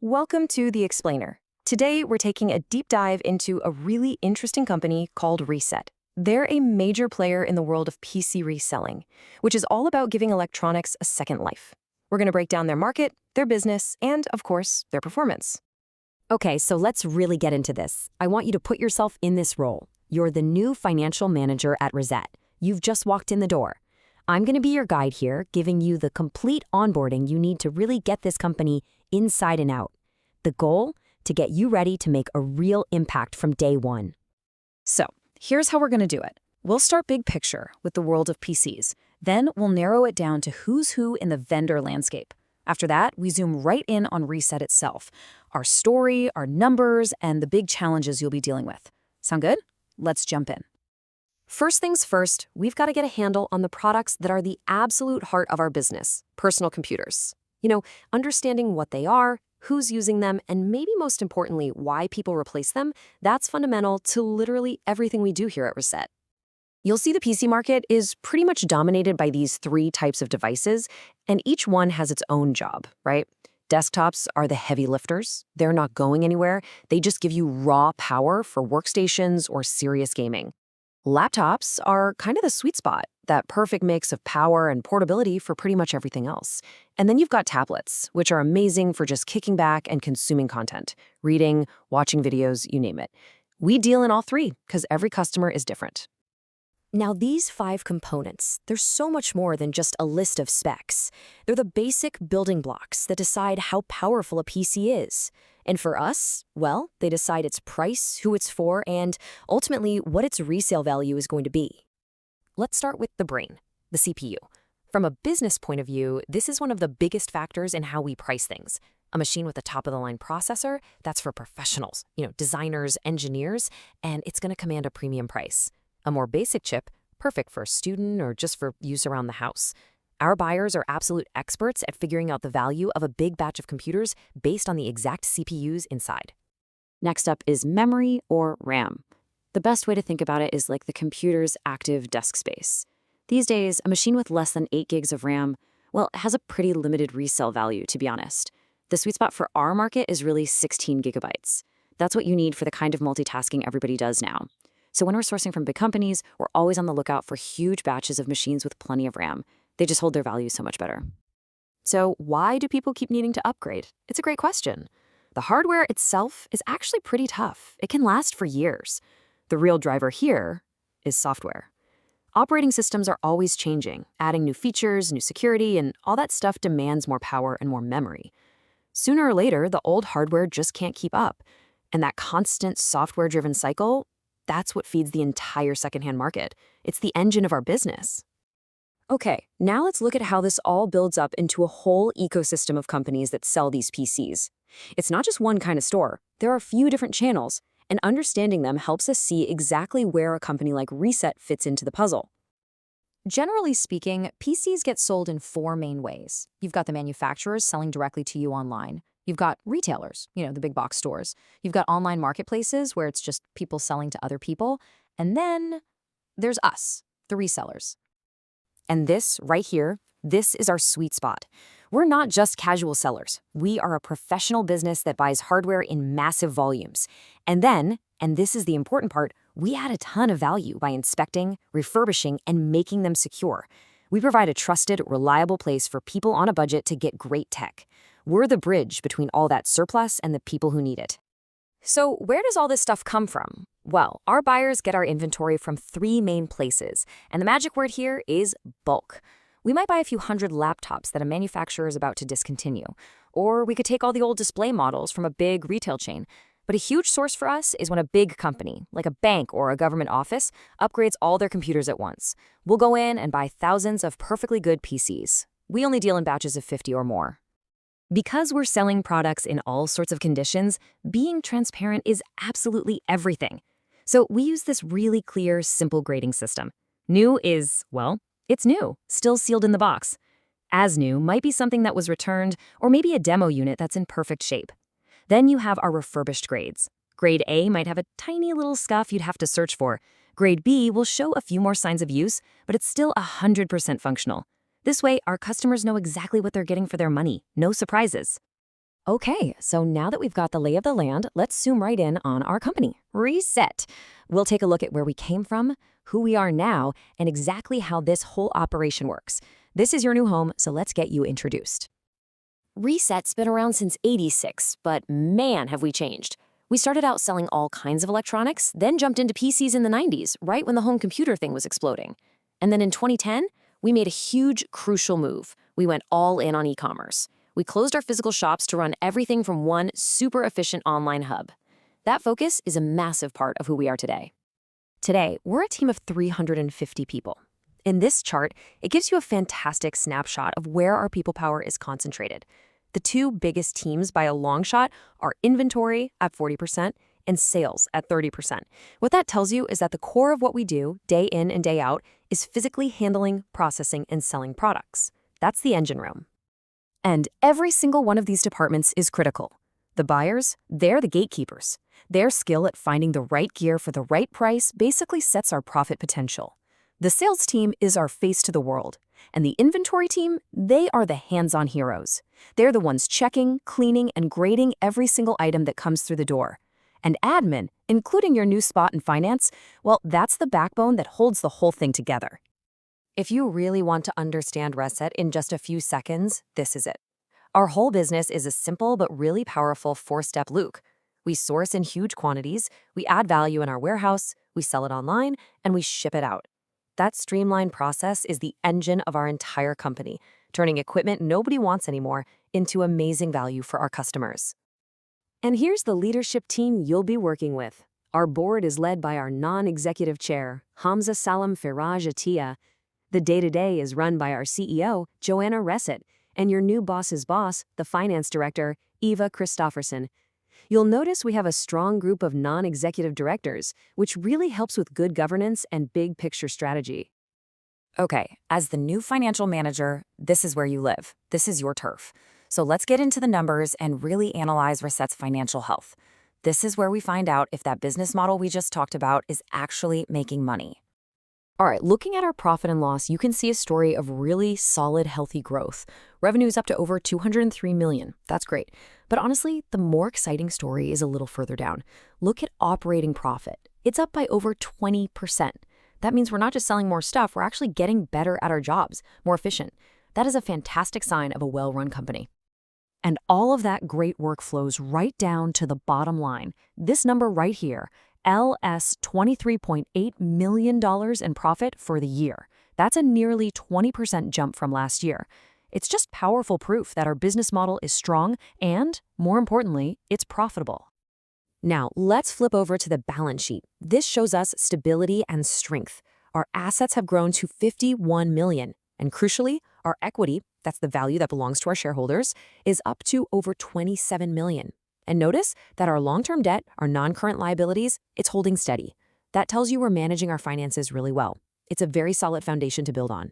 Welcome to The Explainer. Today, we're taking a deep dive into a really interesting company called Ressett. They're a major player in the world of PC reselling, which is all about giving electronics a second life. We're going to break down their market, their business, and, of course, their performance. Okay, so let's really get into this. I want you to put yourself in this role. You're the new financial manager at Ressett. You've just walked in the door. I'm going to be your guide here, giving you the complete onboarding you need to really get this company inside and out. The goal? To get you ready to make a real impact from day one. So, here's how we're going to do it. We'll start big picture with the world of PCs. Then we'll narrow it down to who's who in the vendor landscape. After that, we zoom right in on Ressett itself, our story, our numbers, and the big challenges you'll be dealing with. Sound good? Let's jump in. First things first, we've got to get a handle on the products that are the absolute heart of our business, personal computers. Understanding what they are, who's using them, and maybe most importantly, why people replace them, that's fundamental to literally everything we do here at Ressett. You'll see the PC market is pretty much dominated by these three types of devices, and each one has its own job, right? Desktops are the heavy lifters. They're not going anywhere. They just give you raw power for workstations or serious gaming. Laptops are kind of the sweet spot, that perfect mix of power and portability for pretty much everything else. And then you've got tablets, which are amazing for just kicking back and consuming content, reading, watching videos, you name it. We deal in all three because every customer is different. Now, these 5 components, they're so much more than just a list of specs. They're the basic building blocks that decide how powerful a PC is. And for us, well, they decide its price, who it's for, and ultimately what its resale value is going to be. Let's start with the brain, the CPU. From a business point of view, this is one of the biggest factors in how we price things. A machine with a top-of-the-line processor, that's for professionals, designers, engineers, and it's going to command a premium price. A more basic chip, perfect for a student or just for use around the house. Our buyers are absolute experts at figuring out the value of a big batch of computers based on the exact CPUs inside. Next up is memory or RAM. The best way to think about it is like the computer's active disk space. These days, a machine with less than 8 gigs of RAM, well, has a pretty limited resale value, to be honest. The sweet spot for our market is really 16 gigabytes. That's what you need for the kind of multitasking everybody does now. So when we're sourcing from big companies, we're always on the lookout for huge batches of machines with plenty of RAM. They just hold their value so much better. So why do people keep needing to upgrade? It's a great question. The hardware itself is actually pretty tough. It can last for years. The real driver here is software. Operating systems are always changing, adding new features, new security, and all that stuff demands more power and more memory. Sooner or later, the old hardware just can't keep up. And that constant software-driven cycle, that's what feeds the entire secondhand market. It's the engine of our business. Okay, now let's look at how this all builds up into a whole ecosystem of companies that sell these PCs. It's not just one kind of store. There are a few different channels, and understanding them helps us see exactly where a company like Ressett fits into the puzzle. Generally speaking, PCs get sold in 4 main ways. You've got the manufacturers selling directly to you online. You've got retailers, the big box stores. You've got online marketplaces where it's just people selling to other people. And then there's us, the resellers. And this right here, this is our sweet spot. We're not just casual sellers. We are a professional business that buys hardware in massive volumes. And then, and this is the important part, we add a ton of value by inspecting, refurbishing, and making them secure. We provide a trusted, reliable place for people on a budget to get great tech. We're the bridge between all that surplus and the people who need it. So where does all this stuff come from? Well, our buyers get our inventory from 3 main places, and the magic word here is bulk. We might buy a few hundred laptops that a manufacturer is about to discontinue, or we could take all the old display models from a big retail chain. But a huge source for us is when a big company, like a bank or a government office, upgrades all their computers at once. We'll go in and buy thousands of perfectly good PCs. We only deal in batches of 50 or more. Because we're selling products in all sorts of conditions, being transparent is absolutely everything. So we use this really clear, simple grading system. New is, well, it's new, still sealed in the box. As new might be something that was returned, or maybe a demo unit that's in perfect shape. Then you have our refurbished grades. Grade A might have a tiny little scuff you'd have to search for. Grade B will show a few more signs of use, but it's still 100% functional. This way, our customers know exactly what they're getting for their money. No surprises. Okay, so now that we've got the lay of the land, let's zoom right in on our company, Ressett. We'll take a look at where we came from, who we are now, and exactly how this whole operation works. This is your new home, so let's get you introduced. Resett's been around since '86, but man, have we changed. We started out selling all kinds of electronics, then jumped into PCs in the '90s, right when the home computer thing was exploding. And then in 2010, we made a huge, crucial move. We went all in on e-commerce. We closed our physical shops to run everything from one super efficient online hub. That focus is a massive part of who we are today. Today, we're a team of 350 people. In this chart, it gives you a fantastic snapshot of where our people power is concentrated. The two biggest teams by a long shot are inventory at 40% and sales at 30%. What that tells you is that the core of what we do, day in and day out, is physically handling, processing, and selling products. That's the engine room. And every single one of these departments is critical. The buyers, they're the gatekeepers. Their skill at finding the right gear for the right price basically sets our profit potential. The sales team is our face to the world. And the inventory team, they are the hands-on heroes. They're the ones checking, cleaning, and grading every single item that comes through the door. And admin, including your new spot in finance, well, that's the backbone that holds the whole thing together. If you really want to understand Ressett in just a few seconds, this is it. Our whole business is a simple but really powerful four-step loop. We source in huge quantities, we add value in our warehouse, we sell it online, and we ship it out. That streamlined process is the engine of our entire company, turning equipment nobody wants anymore into amazing value for our customers. And here's the leadership team you'll be working with. Our board is led by our non-executive chair, Hamza Salam Firaj Atiya. The day-to-day is run by our CEO, Joanna Ressett, and your new boss's boss, the finance director, Eva Christofferson. You'll notice we have a strong group of non-executive directors, which really helps with good governance and big picture strategy. Okay, as the new financial manager, this is where you live. This is your turf. So let's get into the numbers and really analyze Ressett's financial health. This is where we find out if that business model we just talked about is actually making money. All right, looking at our profit and loss, you can see a story of really solid, healthy growth. Revenue is up to over $203 million. That's great. But honestly, the more exciting story is a little further down. Look at operating profit. It's up by over 20%. That means we're not just selling more stuff, we're actually getting better at our jobs, more efficient. That is a fantastic sign of a well-run company. And all of that great work flows right down to the bottom line. This number right here, LS $23.8 million in profit for the year. That's a nearly 20% jump from last year. It's just powerful proof that our business model is strong and, more importantly, it's profitable. Now, let's flip over to the balance sheet. This shows us stability and strength. Our assets have grown to $51 million. And crucially, our equity, that's the value that belongs to our shareholders, is up to over $27 million. And notice that our long-term debt, our non-current liabilities, it's holding steady. That tells you we're managing our finances really well. It's a very solid foundation to build on.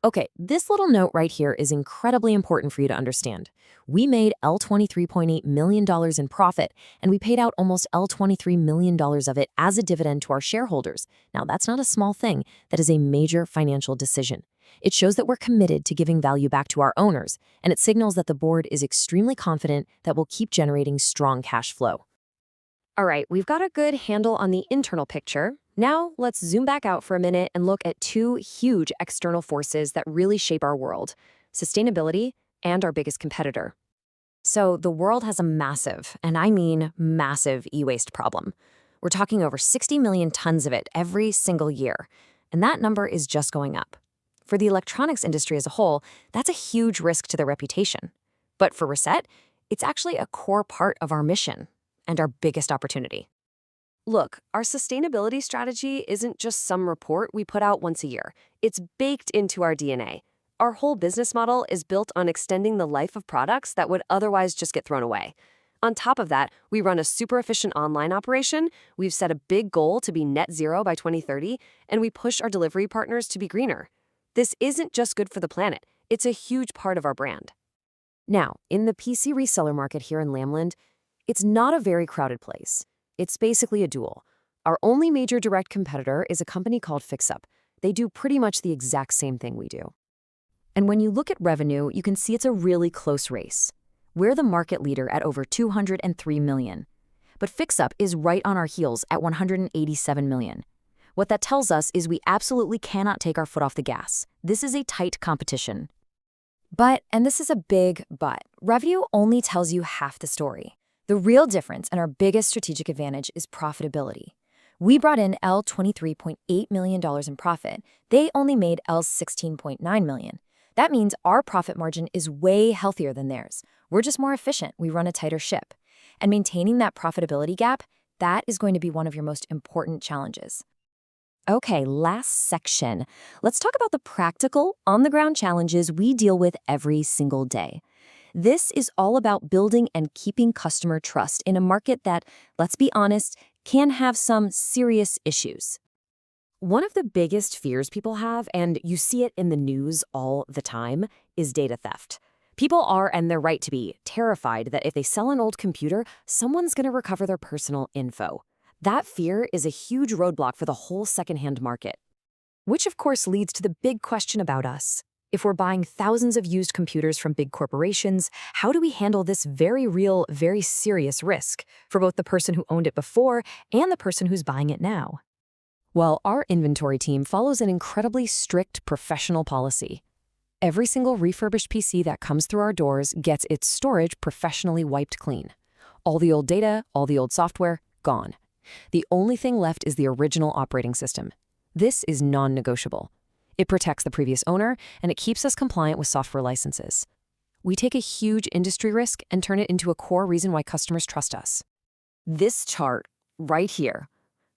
Okay, this little note right here is incredibly important for you to understand. We made $23.8 million in profit, and we paid out almost $23 million of it as a dividend to our shareholders. Now, that's not a small thing. That is a major financial decision. It shows that we're committed to giving value back to our owners, and it signals that the board is extremely confident that we'll keep generating strong cash flow. All right, we've got a good handle on the internal picture. Now, let's zoom back out for a minute and look at two huge external forces that really shape our world: sustainability and our biggest competitor. So the world has a massive, and I mean massive, e-waste problem. We're talking over 60 million tons of it every single year, and that number is just going up. For the electronics industry as a whole, that's a huge risk to their reputation. But for Ressett, it's actually a core part of our mission and our biggest opportunity. Look, our sustainability strategy isn't just some report we put out once a year. It's baked into our DNA. Our whole business model is built on extending the life of products that would otherwise just get thrown away. On top of that, we run a super efficient online operation, we've set a big goal to be net zero by 2030, and we push our delivery partners to be greener. This isn't just good for the planet, it's a huge part of our brand. Now, in the PC reseller market here in Lamland, it's not a very crowded place. It's basically a duel. Our only major direct competitor is a company called Fixxupp. They do pretty much the exact same thing we do. And when you look at revenue, you can see it's a really close race. We're the market leader at over 203 million. But Fixxupp is right on our heels at 187 million. What that tells us is we absolutely cannot take our foot off the gas. This is a tight competition. But, and this is a big but, revenue only tells you half the story. The real difference and our biggest strategic advantage is profitability. We brought in $23.8 million in profit. They only made $16.9 million. That means our profit margin is way healthier than theirs. We're just more efficient. We run a tighter ship. And maintaining that profitability gap, that is going to be one of your most important challenges. Okay, last section. Let's talk about the practical, on-the-ground challenges we deal with every single day. This is all about building and keeping customer trust in a market that, let's be honest, can have some serious issues. One of the biggest fears people have, and you see it in the news all the time, is data theft. People are, and they're right to be, terrified that if they sell an old computer, someone's going to recover their personal info. That fear is a huge roadblock for the whole secondhand market. Which of course leads to the big question about us. If we're buying thousands of used computers from big corporations, how do we handle this very real, very serious risk for both the person who owned it before and the person who's buying it now? Well, our inventory team follows an incredibly strict professional policy. Every single refurbished PC that comes through our doors gets its storage professionally wiped clean. All the old data, all the old software, gone. The only thing left is the original operating system. This is non-negotiable. It protects the previous owner, and it keeps us compliant with software licenses. We take a huge industry risk and turn it into a core reason why customers trust us. This chart, right here,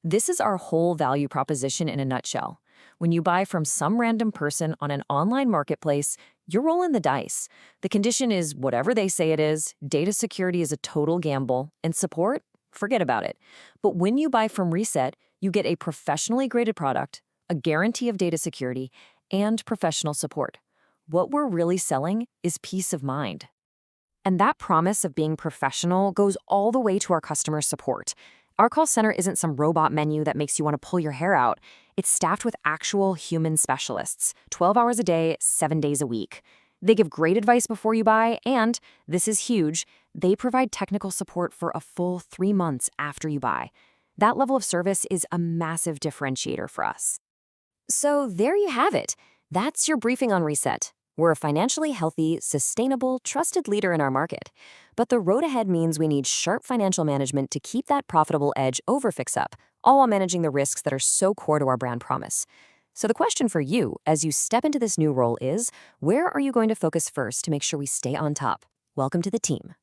this is our whole value proposition in a nutshell. When you buy from some random person on an online marketplace, you're rolling the dice. The condition is whatever they say it is, data security is a total gamble, and support? Forget about it. But when you buy from Ressett, you get a professionally graded product, a guarantee of data security, and professional support. What we're really selling is peace of mind. And that promise of being professional goes all the way to our customer support. Our call center isn't some robot menu that makes you want to pull your hair out. It's staffed with actual human specialists, 12 hours a day, 7 days a week. They give great advice before you buy, and, this is huge, they provide technical support for a full 3 months after you buy. That level of service is a massive differentiator for us. So there you have it. That's your briefing on Ressett. We're a financially healthy, sustainable, trusted leader in our market. But the road ahead means we need sharp financial management to keep that profitable edge over Fixxupp, all while managing the risks that are so core to our brand promise. So the question for you, as you step into this new role is, where are you going to focus first to make sure we stay on top? Welcome to the team.